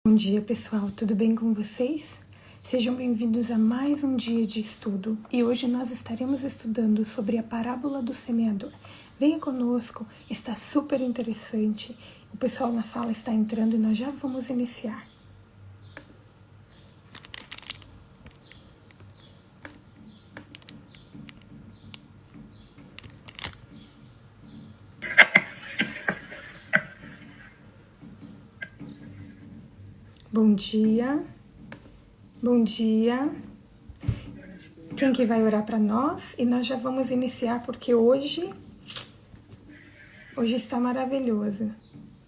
Bom dia, pessoal, tudo bem com vocês? Sejam bem-vindos a mais um dia de estudo e hoje nós estaremos estudando sobre a parábola do semeador. Venha conosco, está super interessante. O pessoal na sala está entrando e nós já vamos iniciar. Bom dia. Bom dia. Quem que vai orar para nós? E nós já vamos iniciar porque hoje está maravilhoso.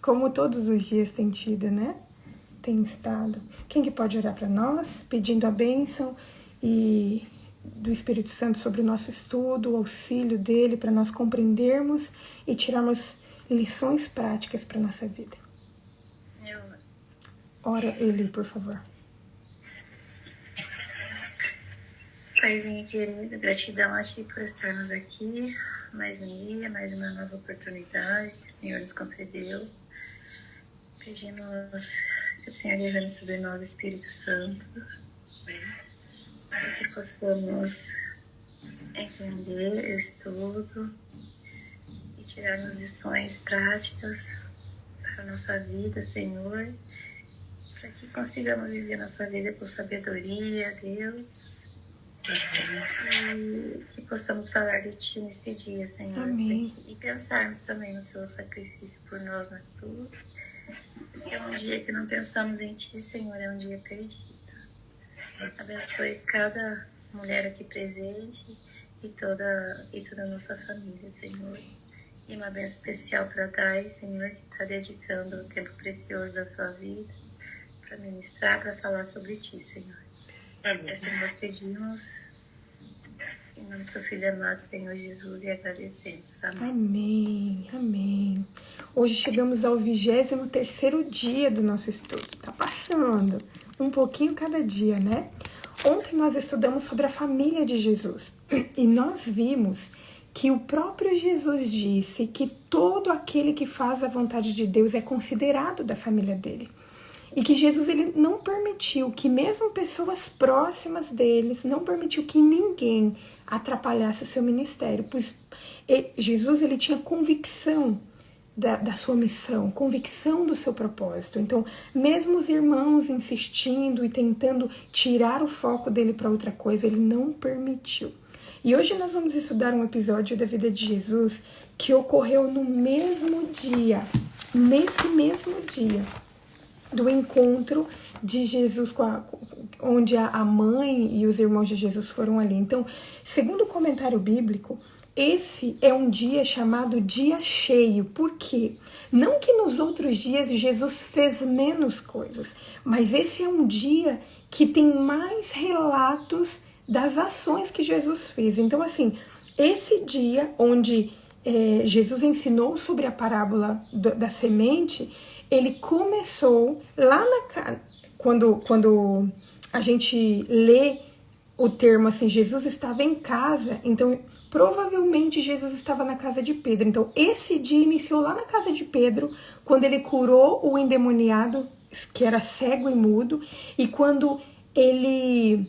Como todos os dias tem tido, né? Tem estado. Quem que pode orar para nós, pedindo a bênção e do Espírito Santo sobre o nosso estudo, o auxílio dele para nós compreendermos e tirarmos lições práticas para nossa vida. Ora, Eli, por favor. Paizinho querido, gratidão a Ti por estarmos aqui, mais um dia, mais uma nova oportunidade que o Senhor nos concedeu. Pedimos que o Senhor derrame sobre nós o Espírito Santo, para que possamos entender o estudo e tirarmos lições práticas para a nossa vida, Senhor, para que consigamos viver nossa vida com sabedoria, Deus. E que possamos falar de Ti neste dia, Senhor. Amém. E pensarmos também no Seu sacrifício por nós na cruz. Porque é um dia que não pensamos em Ti, Senhor, é um dia perdido. Abençoe cada mulher aqui presente e toda a nossa família, Senhor. E uma bênção especial para a Dai, Senhor, que está dedicando o tempo precioso da sua vida para ministrar, para falar sobre Ti, Senhor. É que nós pedimos em nome do Seu Filho amado, Senhor Jesus, e agradecemos. Amém. Amém, amém. Hoje chegamos ao 23º dia do nosso estudo. Tá passando um pouquinho cada dia, né? Ontem nós estudamos sobre a família de Jesus e nós vimos que o próprio Jesus disse que todo aquele que faz a vontade de Deus é considerado da família dele. E que Jesus ele não permitiu que mesmo pessoas próximas deles, não permitiu que ninguém atrapalhasse o seu ministério, pois Jesus ele tinha convicção da sua missão, convicção do seu propósito. Então, mesmo os irmãos insistindo e tentando tirar o foco dele para outra coisa, ele não permitiu. E hoje nós vamos estudar um episódio da vida de Jesus que ocorreu no mesmo dia, nesse mesmo dia do encontro de Jesus onde a mãe e os irmãos de Jesus foram ali. Então, segundo o comentário bíblico, esse é um dia chamado dia cheio. Por quê? Não que nos outros dias Jesus fez menos coisas, mas esse é um dia que tem mais relatos das ações que Jesus fez. Então, assim, esse dia onde Jesus ensinou sobre a parábola da semente, ele começou lá quando a gente lê o termo assim, Jesus estava em casa, então provavelmente Jesus estava na casa de Pedro. Então esse dia iniciou lá na casa de Pedro, quando ele curou o endemoniado, que era cego e mudo, e quando ele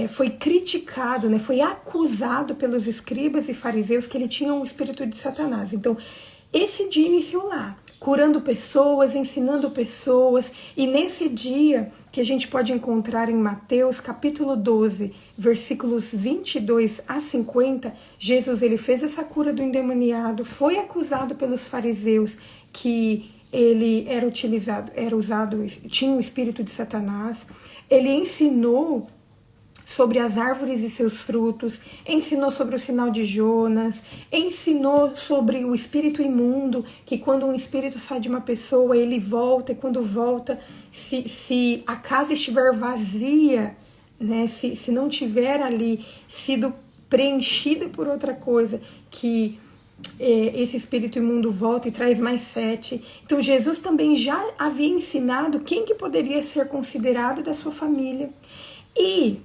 foi criticado, né, foi acusado pelos escribas e fariseus que ele tinha um espírito de Satanás. Então esse dia iniciou lá, curando pessoas, ensinando pessoas, e nesse dia que a gente pode encontrar em Mateus capítulo 12, versículos 22 a 50, Jesus ele fez essa cura do endemoniado, foi acusado pelos fariseus que ele tinha o espírito de Satanás, ele ensinou sobre as árvores e seus frutos, ensinou sobre o sinal de Jonas, ensinou sobre o espírito imundo, que quando um espírito sai de uma pessoa, ele volta, e quando volta, se a casa estiver vazia, né, se não tiver ali sido preenchida por outra coisa, que esse espírito imundo volta e traz mais 7. Então Jesus também já havia ensinado quem que poderia ser considerado da sua família. E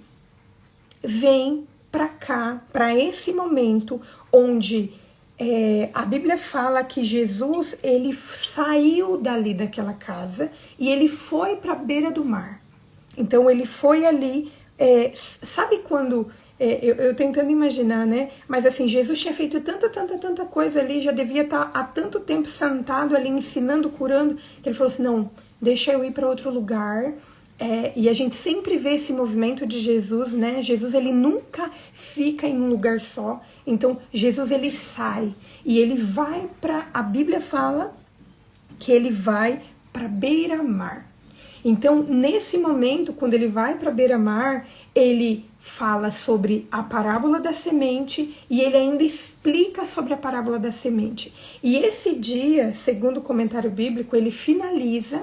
vem para cá, para esse momento onde a Bíblia fala que Jesus, ele saiu dali daquela casa e ele foi para a beira do mar. Então ele foi ali, sabe quando, eu tentando imaginar, né? Mas assim, Jesus tinha feito tanta coisa ali, já devia estar há tanto tempo sentado ali, ensinando, curando, que ele falou assim, não, deixa eu ir para outro lugar. E a gente sempre vê esse movimento de Jesus, né? Jesus, ele nunca fica em um lugar só. Então, Jesus, ele sai e ele vai para... A Bíblia fala que ele vai para beira-mar. Então, nesse momento, quando ele vai para beira-mar, ele fala sobre a parábola da semente e ele ainda explica sobre a parábola da semente. E esse dia, segundo o comentário bíblico, ele finaliza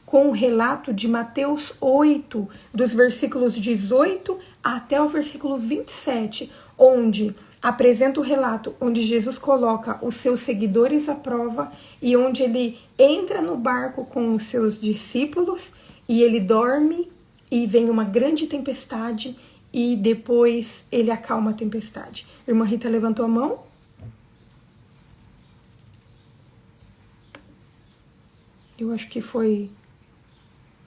com o relato de Mateus 8, dos versículos 18 até o versículo 27, onde apresenta o relato onde Jesus coloca os seus seguidores à prova e onde ele entra no barco com os seus discípulos e ele dorme e vem uma grande tempestade e depois ele acalma a tempestade. Irmã Rita levantou a mão? Eu acho que foi...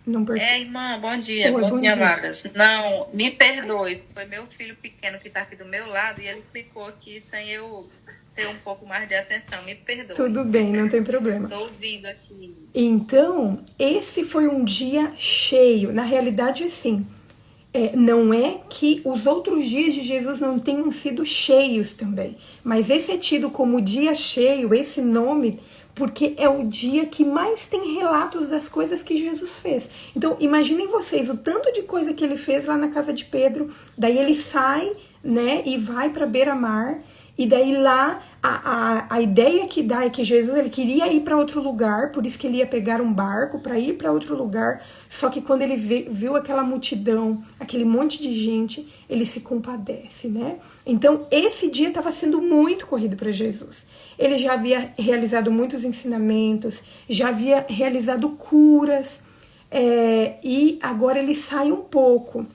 Não percebi. Irmã, bom dia. Oi, bom dia, amadas. Não, me perdoe. Foi meu filho pequeno que está aqui do meu lado e ele ficou aqui sem eu ter um pouco mais de atenção. Me perdoe. Tudo bem, não tem problema. Estou ouvindo aqui. Então, esse foi um dia cheio. Na realidade, assim, não é que os outros dias de Jesus não tenham sido cheios também. Mas esse é tido como dia cheio, esse nome... porque é o dia que mais tem relatos das coisas que Jesus fez. Então, imaginem vocês o tanto de coisa que ele fez lá na casa de Pedro, daí ele sai, né, e vai para beira-mar, e daí lá a ideia que dá é que Jesus ele queria ir para outro lugar, por isso que ele ia pegar um barco para ir para outro lugar, só que quando ele viu aquela multidão, aquele monte de gente, ele se compadece, né? Então, esse dia estava sendo muito corrido para Jesus. Ele já havia realizado muitos ensinamentos, já havia realizado curas, e agora ele sai um pouco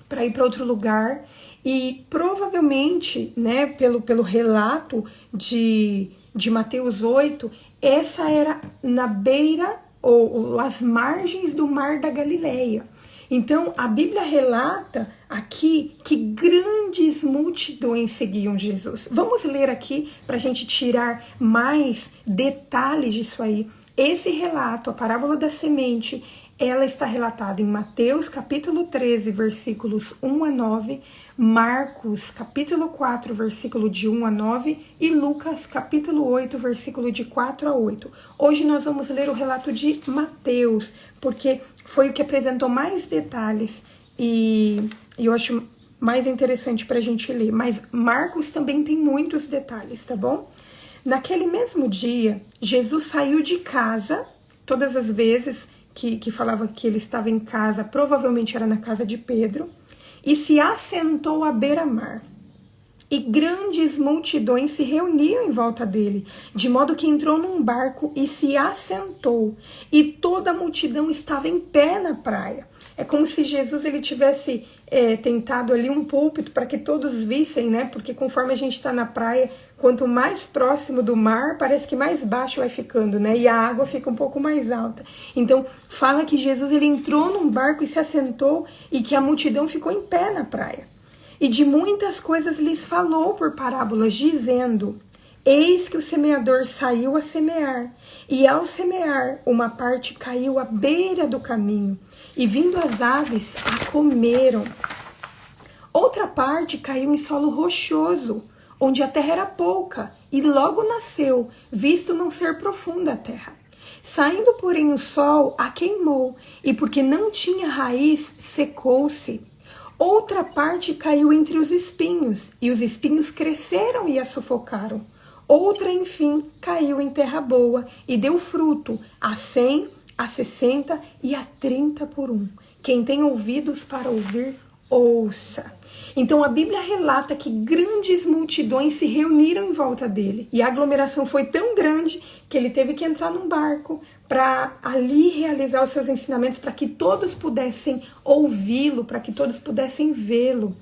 para ir para outro lugar. E provavelmente, né, pelo relato de Mateus 8, essa era na beira ou às margens do Mar da Galileia. Então, a Bíblia relata aqui que grandes multidões seguiam Jesus. Vamos ler aqui para a gente tirar mais detalhes disso aí. Esse relato, a parábola da semente, ela está relatada em Mateus capítulo 13, versículos 1 a 9, Marcos capítulo 4, versículo de 1 a 9 e Lucas capítulo 8, versículo de 4 a 8. Hoje nós vamos ler o relato de Mateus, porque foi o que apresentou mais detalhes e eu acho mais interessante para a gente ler. Mas Marcos também tem muitos detalhes, tá bom? Naquele mesmo dia, Jesus saiu de casa, todas as vezes que falava que ele estava em casa, provavelmente era na casa de Pedro, e se assentou à beira-mar. E grandes multidões se reuniam em volta dele, de modo que entrou num barco e se assentou, e toda a multidão estava em pé na praia. É como se Jesus ele tivesse tentado ali um púlpito para que todos vissem, né? Porque conforme a gente está na praia, quanto mais próximo do mar, parece que mais baixo vai ficando, né? E a água fica um pouco mais alta. Então, fala que Jesus ele entrou num barco e se assentou e que a multidão ficou em pé na praia. E de muitas coisas lhes falou por parábolas, dizendo: eis que o semeador saiu a semear, e ao semear, uma parte caiu à beira do caminho, e vindo as aves, a comeram. Outra parte caiu em solo rochoso, onde a terra era pouca, e logo nasceu, visto não ser profunda a terra. Saindo, porém, o sol a queimou, e porque não tinha raiz, secou-se. Outra parte caiu entre os espinhos, e os espinhos cresceram e a sufocaram. Outra, enfim, caiu em terra boa, e deu fruto, a 100, a 60 e a 30 por um. Quem tem ouvidos para ouvir, ouça. Então a Bíblia relata que grandes multidões se reuniram em volta dele. E a aglomeração foi tão grande que ele teve que entrar num barco para ali realizar os seus ensinamentos, para que todos pudessem ouvi-lo, para que todos pudessem vê-lo.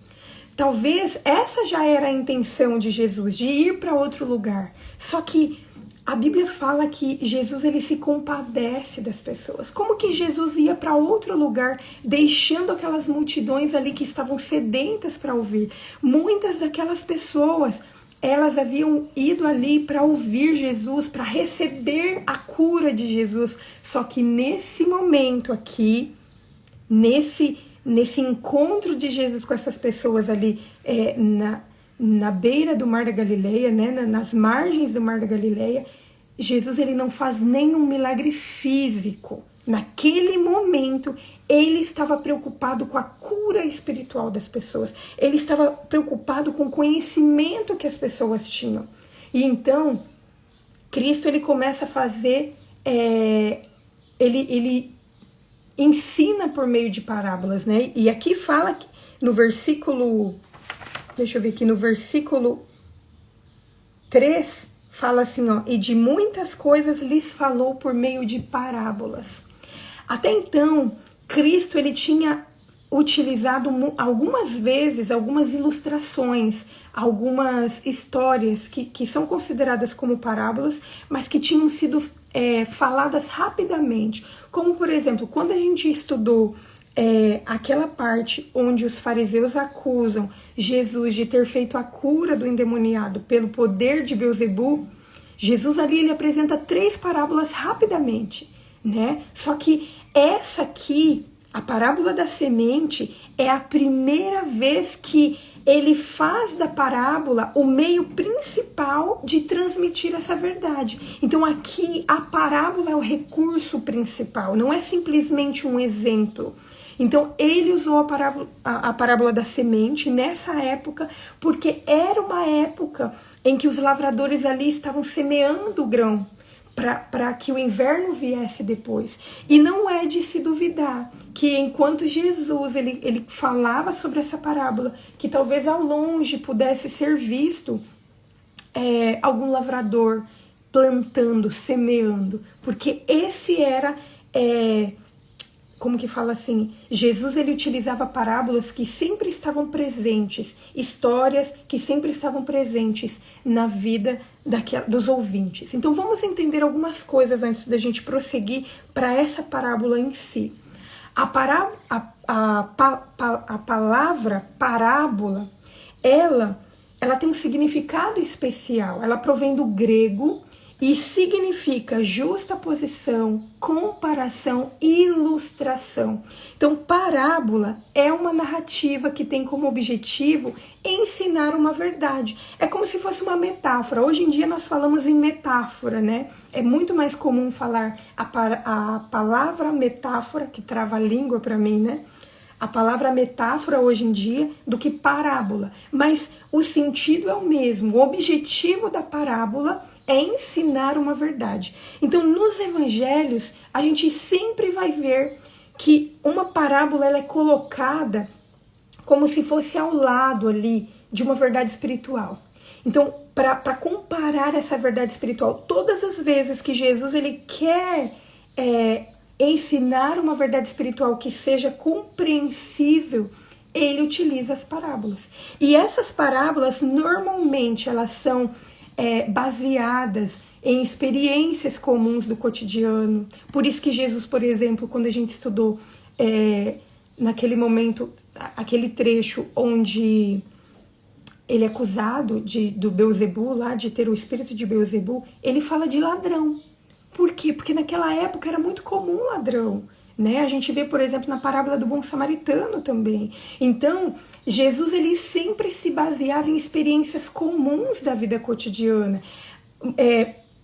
talvez essa já era a intenção de Jesus, de ir para outro lugar. Só que a Bíblia fala que Jesus ele se compadece das pessoas. Como que Jesus ia para outro lugar, deixando aquelas multidões ali que estavam sedentas para ouvir? Muitas daquelas pessoas, elas haviam ido ali para ouvir Jesus, para receber a cura de Jesus. Só que nesse momento aqui, nesse encontro de Jesus com essas pessoas ali na beira do Mar da Galileia, né, nas margens do Mar da Galileia, Jesus ele não faz nenhum milagre físico. Naquele momento, ele estava preocupado com a cura espiritual das pessoas. Ele estava preocupado com o conhecimento que as pessoas tinham. E então, Cristo ele começa a fazer, ele ensina por meio de parábolas, né? E aqui fala no versículo, deixa eu ver aqui, no versículo 3, fala assim, ó, e de muitas coisas lhes falou por meio de parábolas. Até então, Cristo ele tinha utilizado algumas vezes, algumas ilustrações, algumas histórias que são consideradas como parábolas, mas que tinham sido faladas rapidamente. Como, por exemplo, quando a gente estudou aquela parte onde os fariseus acusam Jesus de ter feito a cura do endemoniado pelo poder de Beelzebu, Jesus ali ele apresenta 3 parábolas rapidamente, né? Só que essa aqui, a parábola da semente, é a primeira vez que ele faz da parábola o meio principal de transmitir essa verdade. Então aqui a parábola é o recurso principal, não é simplesmente um exemplo. Então ele usou a parábola da semente nessa época, porque era uma época em que os lavradores ali estavam semeando o grão, para que o inverno viesse depois. E não é de se duvidar que enquanto Jesus ele falava sobre essa parábola, que talvez ao longe pudesse ser visto algum lavrador plantando, semeando, porque esse era, como que fala assim, Jesus ele utilizava parábolas que sempre estavam presentes, histórias que sempre estavam presentes na vida dos ouvintes. Então vamos entender algumas coisas antes da gente prosseguir para essa parábola em si. A palavra parábola, ela tem um significado especial. Ela provém do grego e significa justaposição, comparação e ilustração. Então, parábola é uma narrativa que tem como objetivo ensinar uma verdade. É como se fosse uma metáfora. Hoje em dia nós falamos em metáfora, né? É muito mais comum falar a palavra metáfora, que trava a língua para mim, né? A palavra metáfora hoje em dia do que parábola. Mas o sentido é o mesmo. O objetivo da parábola é ensinar uma verdade. Então, nos evangelhos, a gente sempre vai ver que uma parábola ela é colocada como se fosse ao lado ali de uma verdade espiritual. Então, para comparar essa verdade espiritual, todas as vezes que Jesus ele quer ensinar uma verdade espiritual que seja compreensível, ele utiliza as parábolas. E essas parábolas, normalmente, elas são baseadas em experiências comuns do cotidiano. Por isso que Jesus, por exemplo, quando a gente estudou naquele momento, aquele trecho onde ele é acusado do Beelzebu, lá de ter o espírito de Beelzebu, ele fala de ladrão. Por quê? Porque naquela época era muito comum ladrão, né? A gente vê, por exemplo, na parábola do bom samaritano também. Então, Jesus ele sempre se baseava em experiências comuns da vida cotidiana,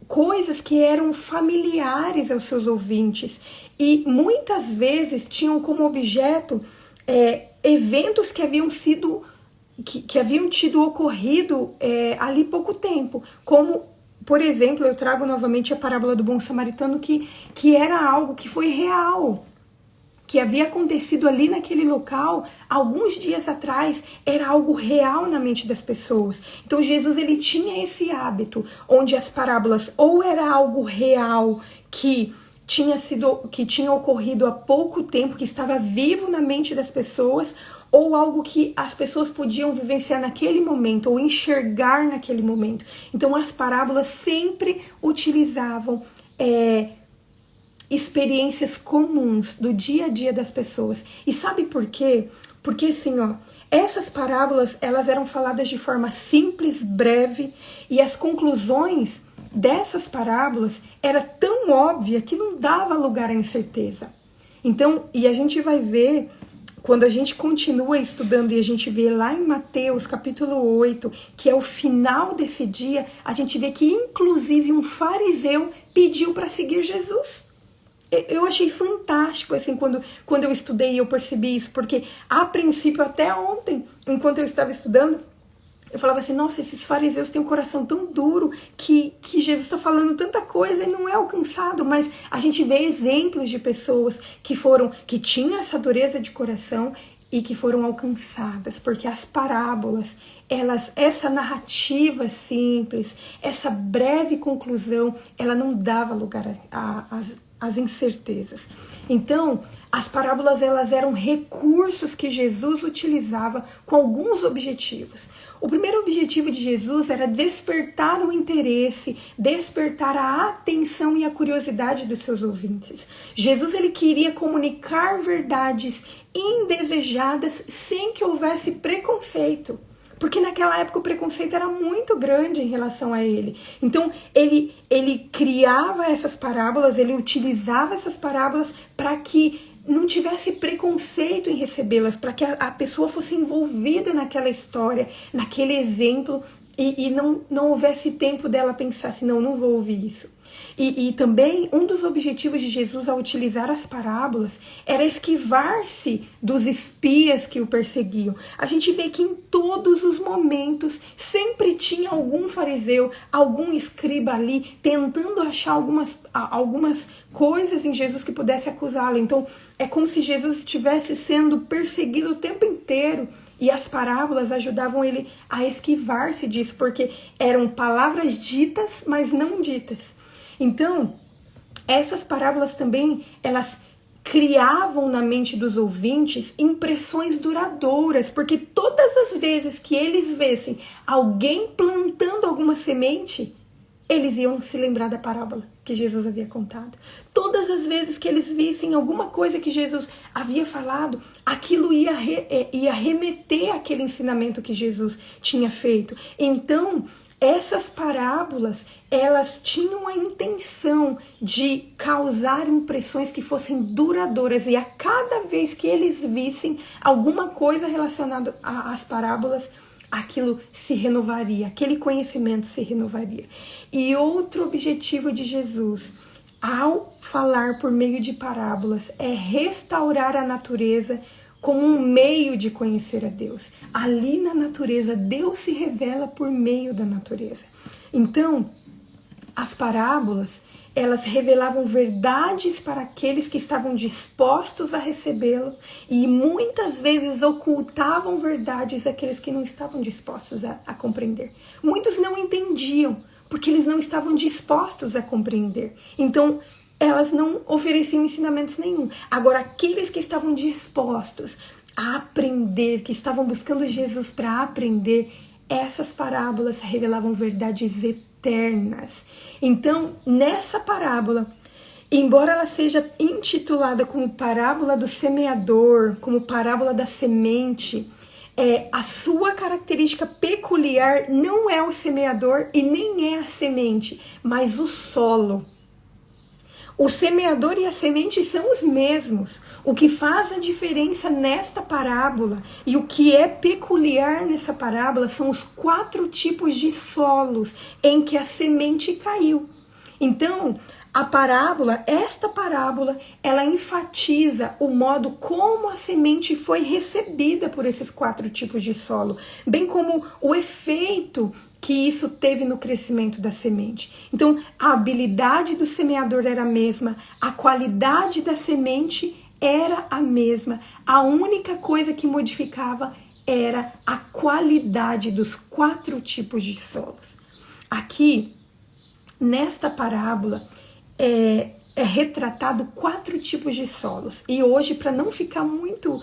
coisas que eram familiares aos seus ouvintes e muitas vezes tinham como objeto eventos que haviam tido ocorrido ali pouco tempo, como, por exemplo, eu trago novamente a parábola do bom samaritano, que era algo que foi real, que havia acontecido ali naquele local alguns dias atrás, era algo real na mente das pessoas. Então Jesus ele tinha esse hábito, onde as parábolas ou era algo real que tinha ocorrido há pouco tempo, que estava vivo na mente das pessoas, ou algo que as pessoas podiam vivenciar naquele momento, ou enxergar naquele momento. Então as parábolas sempre utilizavam experiências comuns do dia a dia das pessoas. E sabe por quê? Porque assim, essas parábolas, elas eram faladas de forma simples, breve, e as conclusões dessas parábolas era tão óbvia que não dava lugar à incerteza. Então, e a gente vai ver, quando a gente continua estudando e a gente vê lá em Mateus capítulo 8, que é o final desse dia, a gente vê que inclusive um fariseu pediu para seguir Jesus. Eu achei fantástico, assim, quando eu estudei, eu percebi isso, porque a princípio, até ontem, enquanto eu estava estudando, eu falava assim, nossa, esses fariseus têm um coração tão duro que Jesus está falando tanta coisa e não é alcançado. Mas a gente vê exemplos de pessoas que tinham essa dureza de coração e que foram alcançadas, porque as parábolas, essa narrativa simples, essa breve conclusão, ela não dava lugar às incertezas. Então, as parábolas, elas eram recursos que Jesus utilizava com alguns objetivos. O primeiro objetivo de Jesus era despertar o interesse, despertar a atenção e a curiosidade dos seus ouvintes. Jesus, ele queria comunicar verdades indesejadas sem que houvesse preconceito. Porque naquela época o preconceito era muito grande em relação a ele. Então ele criava essas parábolas, ele utilizava essas parábolas para que não tivesse preconceito em recebê-las, para que a pessoa fosse envolvida naquela história, naquele exemplo, e não houvesse tempo dela pensar assim, não vou ouvir isso. E também um dos objetivos de Jesus ao utilizar as parábolas era esquivar-se dos espias que o perseguiam. A gente vê que em todos os momentos sempre tinha algum fariseu, algum escriba ali tentando achar algumas coisas em Jesus que pudesse acusá-lo. Então é como se Jesus estivesse sendo perseguido o tempo inteiro. E as parábolas ajudavam ele a esquivar-se disso, porque eram palavras ditas, mas não ditas. Então, essas parábolas também, elas criavam na mente dos ouvintes impressões duradouras, porque todas as vezes que eles vissem alguém plantando alguma semente, eles iam se lembrar da parábola que Jesus havia contado. Todas as vezes que eles vissem alguma coisa que Jesus havia falado, aquilo ia remeter àquele ensinamento que Jesus tinha feito. Então, essas parábolas, elas tinham a intenção de causar impressões que fossem duradouras, e a cada vez que eles vissem alguma coisa relacionada às parábolas, aquilo se renovaria, aquele conhecimento se renovaria. E outro objetivo de Jesus, ao falar por meio de parábolas, é restaurar a natureza como um meio de conhecer a Deus. Ali na natureza, Deus se revela por meio da natureza. Então, as parábolas, elas revelavam verdades para aqueles que estavam dispostos a recebê-lo, e muitas vezes ocultavam verdades àqueles que não estavam dispostos a compreender. Muitos não entendiam, porque eles não estavam dispostos a compreender. Então, elas não ofereciam ensinamentos nenhum. Agora, aqueles que estavam dispostos a aprender, que estavam buscando Jesus para aprender, essas parábolas revelavam verdades eternas. Então, nessa parábola, embora ela seja intitulada como parábola do semeador, como parábola da semente, a sua característica peculiar não é o semeador e nem é a semente, mas o solo. O semeador e a semente são os mesmos. O que faz a diferença nesta parábola e o que é peculiar nessa parábola são os 4 tipos de solos em que a semente caiu. Então, esta parábola, ela enfatiza o modo como a semente foi recebida por esses 4 tipos de solo, bem como o efeito que isso teve no crescimento da semente. Então, a habilidade do semeador era a mesma, a qualidade da semente era a mesma. A única coisa que modificava era a qualidade dos 4 tipos de solos. Aqui, nesta parábola, é retratado 4 tipos de solos. E hoje, para não ficar muito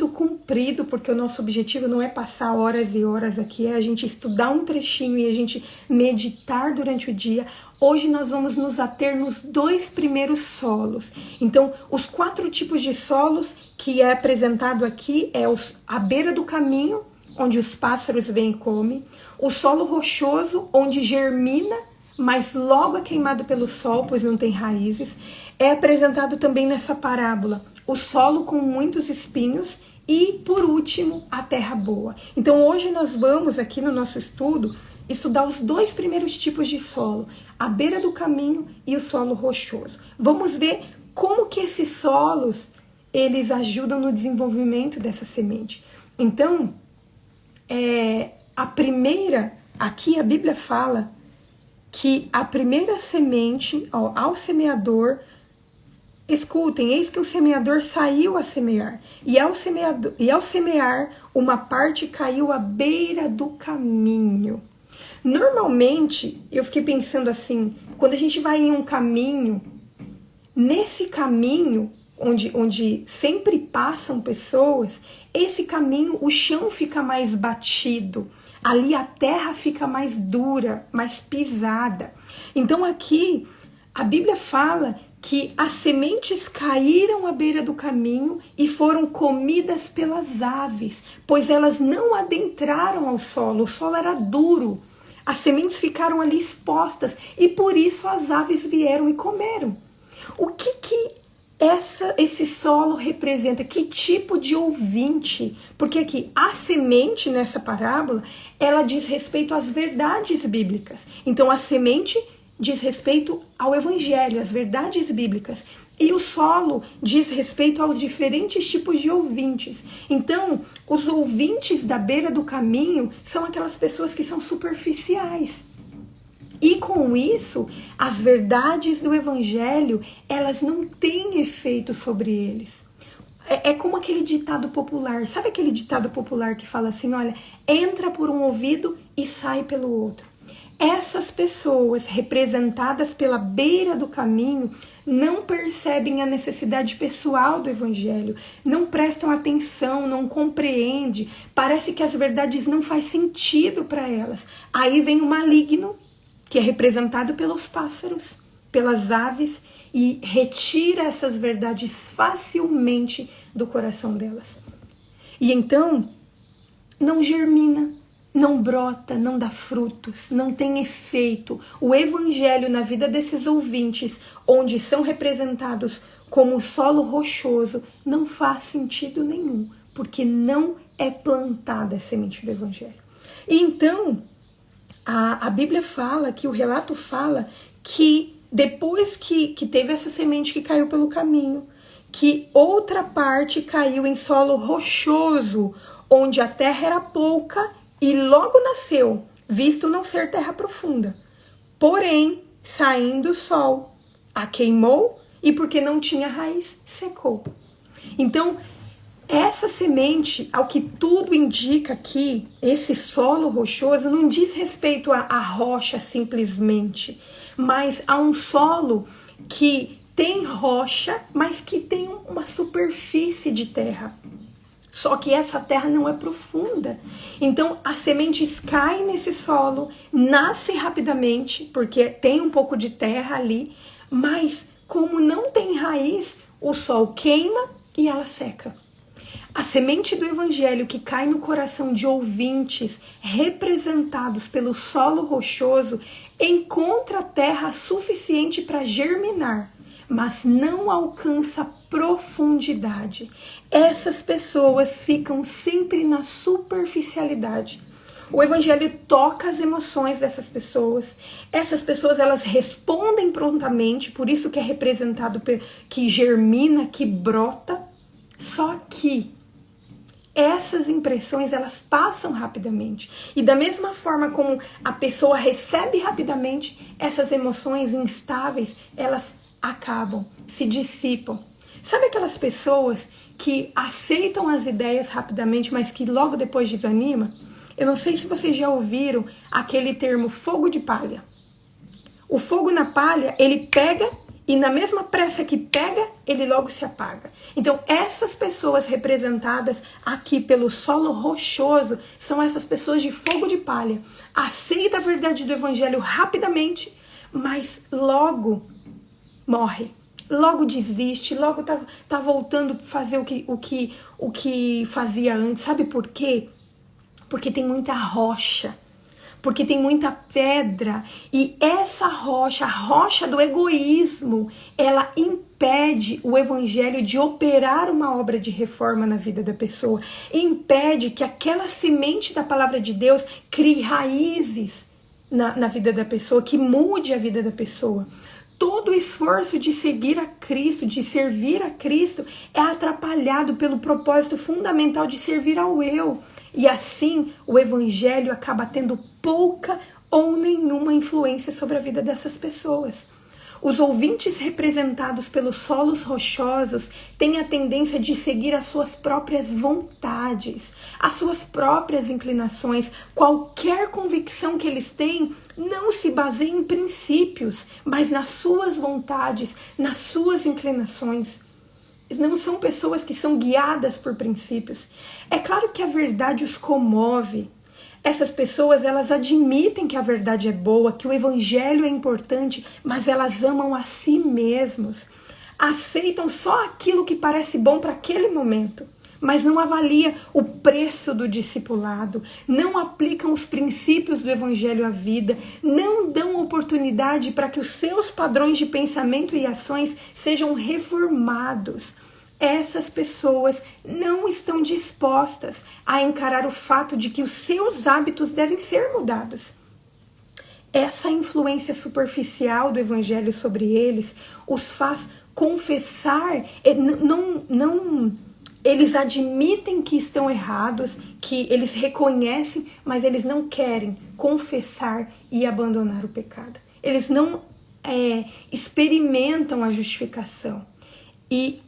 comprido, porque o nosso objetivo não é passar horas e horas aqui, é a gente estudar um trechinho e a gente meditar durante o dia. Hoje nós vamos nos ater nos 2 primeiros solos. Então, os 4 tipos de solos que é apresentado aqui é a beira do caminho, onde os pássaros vêm e comem, o solo rochoso, onde germina, mas logo é queimado pelo sol, pois não tem raízes. É apresentado também nessa parábola o solo com muitos espinhos e, por último, a terra boa. Então, hoje nós vamos, aqui no nosso estudo, estudar os 2 primeiros tipos de solo, a beira do caminho e o solo rochoso. Vamos ver como que esses solos, eles ajudam no desenvolvimento dessa semente. Então, aqui a Bíblia fala que a primeira semente, ao semeador, escutem, eis que o semeador saiu a semear, e ao semear, uma parte caiu à beira do caminho. Normalmente, eu fiquei pensando assim, quando a gente vai em um caminho, nesse caminho, onde sempre passam pessoas, esse caminho, o chão fica mais batido, ali a terra fica mais dura, mais pisada. Então aqui, a Bíblia fala que as sementes caíram à beira do caminho e foram comidas pelas aves, pois elas não adentraram ao solo, o solo era duro. As sementes ficaram ali expostas e por isso as aves vieram e comeram. O que esse solo representa? Que tipo de ouvinte? Porque aqui a semente nessa parábola, ela diz respeito às verdades bíblicas. Então a semente diz respeito ao evangelho, às verdades bíblicas. E o solo diz respeito aos diferentes tipos de ouvintes. Então, os ouvintes da beira do caminho são aquelas pessoas que são superficiais. E com isso, as verdades do evangelho, elas não têm efeito sobre eles. É como aquele ditado popular. Sabe aquele ditado popular que fala assim, olha, entra por um ouvido e sai pelo outro. Essas pessoas representadas pela beira do caminho não percebem a necessidade pessoal do evangelho, não prestam atenção, não compreendem, parece que as verdades não fazem sentido para elas. Aí vem o maligno, que é representado pelos pássaros, pelas aves, e retira essas verdades facilmente do coração delas. E então, não germina, não brota, não dá frutos, não tem efeito. O evangelho na vida desses ouvintes, onde são representados como solo rochoso, não faz sentido nenhum, porque não é plantada a semente do evangelho. E então, a Bíblia fala, que o relato fala, que depois que teve essa semente que caiu pelo caminho, que outra parte caiu em solo rochoso, onde a terra era pouca, e logo nasceu, visto não ser terra profunda. Porém, saindo o sol, a queimou e porque não tinha raiz, secou. Então, essa semente, ao que tudo indica aqui, esse solo rochoso, não diz respeito à rocha simplesmente, mas a um solo que tem rocha, mas que tem uma superfície de terra. Só que essa terra não é profunda. Então, as sementes caem nesse solo, nascem rapidamente, porque tem um pouco de terra ali, mas como não tem raiz, o sol queima e ela seca. A semente do evangelho que cai no coração de ouvintes representados pelo solo rochoso encontra terra suficiente para germinar, mas não alcança profundidade. Essas pessoas ficam sempre na superficialidade. O evangelho toca as emoções dessas pessoas. Essas pessoas, elas respondem prontamente, por isso que é representado que germina, que brota. Só que essas impressões, elas passam rapidamente. E da mesma forma como a pessoa recebe rapidamente, essas emoções instáveis, elas acabam, se dissipam. Sabe aquelas pessoas que aceitam as ideias rapidamente, mas que logo depois desanimam? Eu não sei se vocês já ouviram aquele termo fogo de palha. O fogo na palha, ele pega e na mesma pressa que pega, ele logo se apaga. Então, essas pessoas representadas aqui pelo solo rochoso são essas pessoas de fogo de palha. Aceita a verdade do evangelho rapidamente, mas logo morre. Logo desiste, logo tá voltando a fazer o que fazia antes. Sabe por quê? Porque tem muita rocha. Porque tem muita pedra, e essa rocha, a rocha do egoísmo, ela impede o evangelho de operar uma obra de reforma na vida da pessoa, impede que aquela semente da palavra de Deus crie raízes na vida da pessoa, que mude a vida da pessoa. Todo o esforço de seguir a Cristo, de servir a Cristo, é atrapalhado pelo propósito fundamental de servir ao eu. E assim, o evangelho acaba tendo pouca ou nenhuma influência sobre a vida dessas pessoas. Os ouvintes representados pelos solos rochosos têm a tendência de seguir as suas próprias vontades, as suas próprias inclinações. Qualquer convicção que eles têm não se baseia em princípios, mas nas suas vontades, nas suas inclinações. Não são pessoas que são guiadas por princípios. É claro que a verdade os comove. Essas pessoas, elas admitem que a verdade é boa, que o evangelho é importante, mas elas amam a si mesmos. Aceitam só aquilo que parece bom para aquele momento, mas não avalia o preço do discipulado, não aplicam os princípios do evangelho à vida, não dão oportunidade para que os seus padrões de pensamento e ações sejam reformados. Essas pessoas não estão dispostas a encarar o fato de que os seus hábitos devem ser mudados. Essa influência superficial do evangelho sobre eles os faz confessar, eles admitem que estão errados, que eles reconhecem, mas eles não querem confessar e abandonar o pecado. Eles não experimentam a justificação. E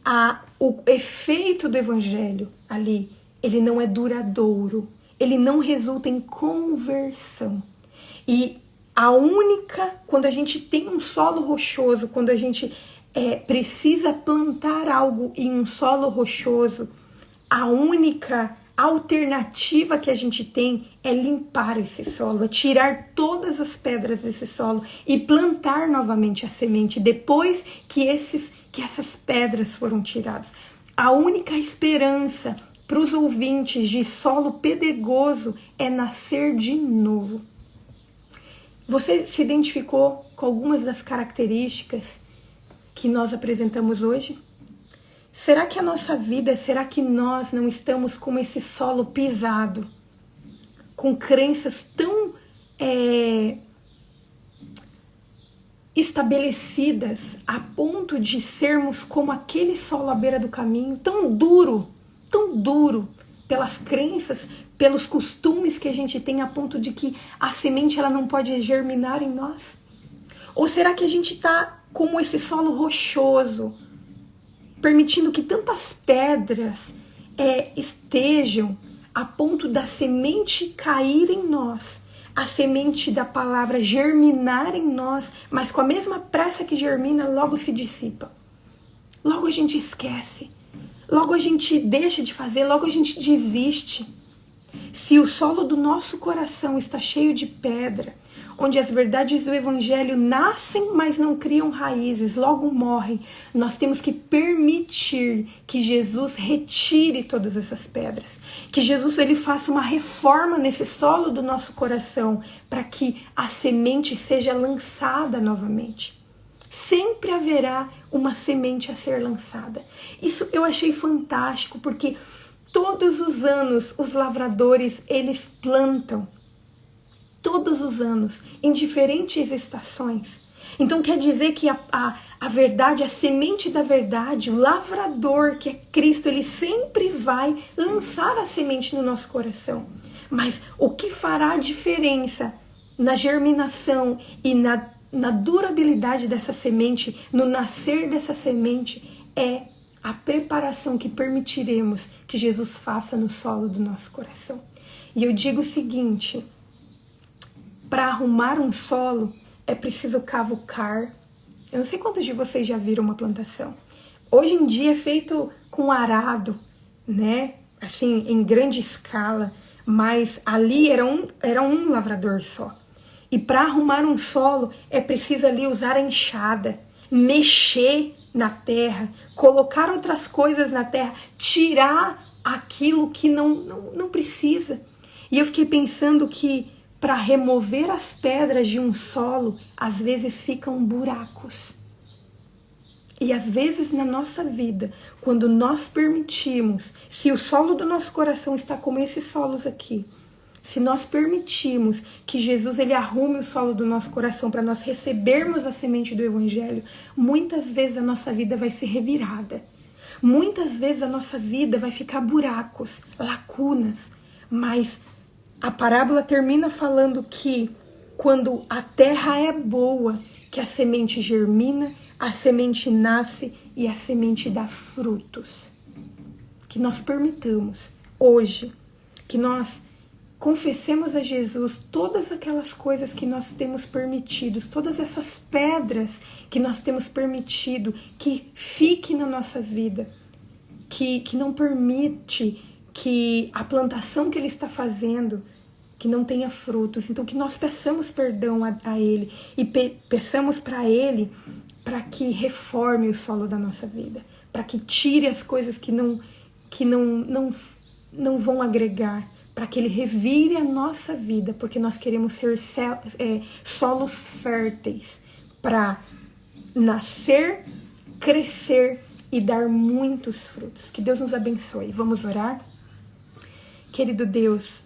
o efeito do evangelho ali, ele não é duradouro, ele não resulta em conversão. E quando a gente tem um solo rochoso, quando a gente precisa plantar algo em um solo rochoso, a única alternativa que a gente tem é limpar esse solo, é tirar todas as pedras desse solo e plantar novamente a semente depois que essas pedras foram tiradas. A única esperança para os ouvintes de solo pedregoso é nascer de novo. Você se identificou com algumas das características que nós apresentamos hoje? Será que a nossa vida, será que nós não estamos com esse solo pisado, com crenças tão estabelecidas a ponto de sermos como aquele solo à beira do caminho, tão duro pelas crenças, pelos costumes que a gente tem, a ponto de que a semente ela não pode germinar em nós? Ou será que a gente está como esse solo rochoso, permitindo que tantas pedras estejam a ponto da semente cair em nós, a semente da palavra germinar em nós, mas com a mesma pressa que germina, logo se dissipa. Logo a gente esquece, logo a gente deixa de fazer, logo a gente desiste. Se o solo do nosso coração está cheio de pedra, onde as verdades do evangelho nascem, mas não criam raízes, logo morrem, nós temos que permitir que Jesus retire todas essas pedras, que Jesus ele faça uma reforma nesse solo do nosso coração, para que a semente seja lançada novamente. Sempre haverá uma semente a ser lançada. Isso eu achei fantástico, porque todos os anos os lavradores eles plantam, todos os anos, em diferentes estações. Então quer dizer que a verdade, a semente da verdade, o lavrador que é Cristo, ele sempre vai lançar a semente no nosso coração. Mas o que fará a diferença na germinação e na durabilidade dessa semente, no nascer dessa semente, é a preparação que permitiremos que Jesus faça no solo do nosso coração. E eu digo o seguinte: para arrumar um solo, é preciso cavucar, Eu não sei quantos de vocês já viram uma plantação. Hoje em dia é feito com arado, né? Assim, em grande escala, mas ali era um lavrador só. E para arrumar um solo é preciso ali usar a enxada, mexer na terra, colocar outras coisas na terra, tirar aquilo que não precisa. E eu fiquei pensando que para remover as pedras de um solo, às vezes ficam buracos. E às vezes na nossa vida, quando nós permitimos, se o solo do nosso coração está como esses solos aqui, se nós permitirmos que Jesus ele arrume o solo do nosso coração para nós recebermos a semente do Evangelho, muitas vezes a nossa vida vai ser revirada. Muitas vezes a nossa vida vai ficar buracos, lacunas. Mas a parábola termina falando que quando a terra é boa, que a semente germina, a semente nasce e a semente dá frutos. Que nós permitamos hoje, que nós confessemos a Jesus todas aquelas coisas que nós temos permitido, todas essas pedras que nós temos permitido que fique na nossa vida, que não permite que a plantação que Ele está fazendo, que não tenha frutos. Então que nós peçamos perdão a Ele e peçamos para Ele para que reforme o solo da nossa vida, para que tire as coisas que não vão agregar, para que Ele revire a nossa vida, porque nós queremos ser solos férteis para nascer, crescer e dar muitos frutos. Que Deus nos abençoe. Vamos orar? Querido Deus,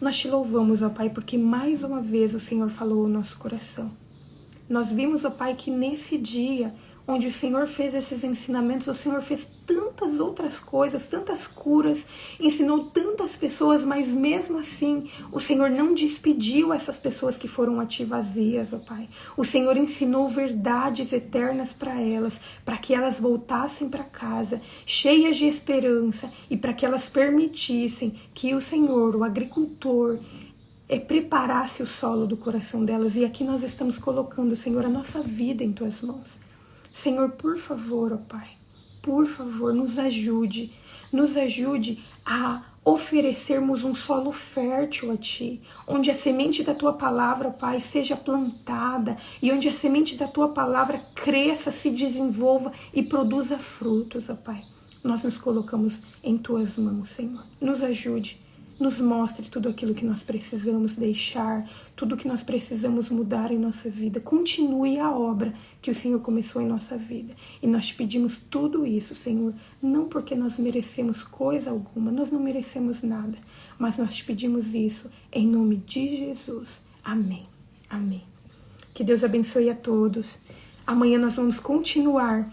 nós te louvamos, ó Pai, porque mais uma vez o Senhor falou ao nosso coração. Nós vimos, ó Pai, que nesse dia onde o Senhor fez esses ensinamentos, o Senhor fez tantas outras coisas, tantas curas, ensinou tantas pessoas, mas mesmo assim, o Senhor não despediu essas pessoas que foram a Ti vazias, ó Pai. O Senhor ensinou verdades eternas para elas, para que elas voltassem para casa, cheias de esperança, e para que elas permitissem que o Senhor, o agricultor, preparasse o solo do coração delas. E aqui nós estamos colocando, Senhor, a nossa vida em Tuas mãos. Senhor, por favor, ó Pai, por favor, nos ajude a oferecermos um solo fértil a Ti, onde a semente da Tua palavra, Pai, seja plantada e onde a semente da Tua palavra cresça, se desenvolva e produza frutos, ó Pai. Nós nos colocamos em Tuas mãos, Senhor. Nos ajude, nos mostre tudo aquilo que nós precisamos deixar, tudo que nós precisamos mudar em nossa vida. Continue a obra que o Senhor começou em nossa vida. E nós te pedimos tudo isso, Senhor, não porque nós merecemos coisa alguma, nós não merecemos nada, mas nós te pedimos isso em nome de Jesus. Amém. Amém. Que Deus abençoe a todos. Amanhã nós vamos continuar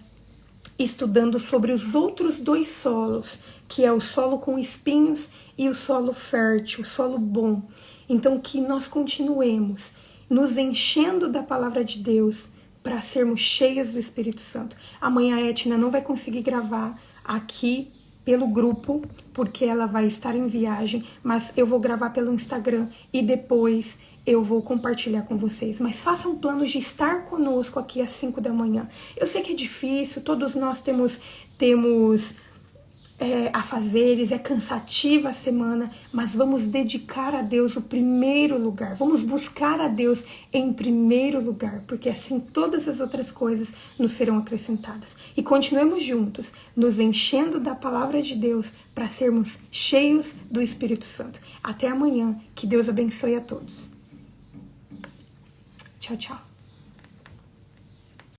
estudando sobre os outros dois solos, que é o solo com espinhos e o solo fértil, o solo bom. Então que nós continuemos nos enchendo da palavra de Deus para sermos cheios do Espírito Santo. Amanhã a Etna não vai conseguir gravar aqui pelo grupo, porque ela vai estar em viagem, mas eu vou gravar pelo Instagram e depois eu vou compartilhar com vocês. Mas façam planos de estar conosco aqui às 5 da manhã. Eu sei que é difícil, todos nós temos afazeres, é cansativa a semana, mas vamos dedicar a Deus o primeiro lugar, vamos buscar a Deus em primeiro lugar, porque assim todas as outras coisas nos serão acrescentadas. E continuemos juntos, nos enchendo da palavra de Deus para sermos cheios do Espírito Santo. Até amanhã, que Deus abençoe a todos. Tchau, tchau.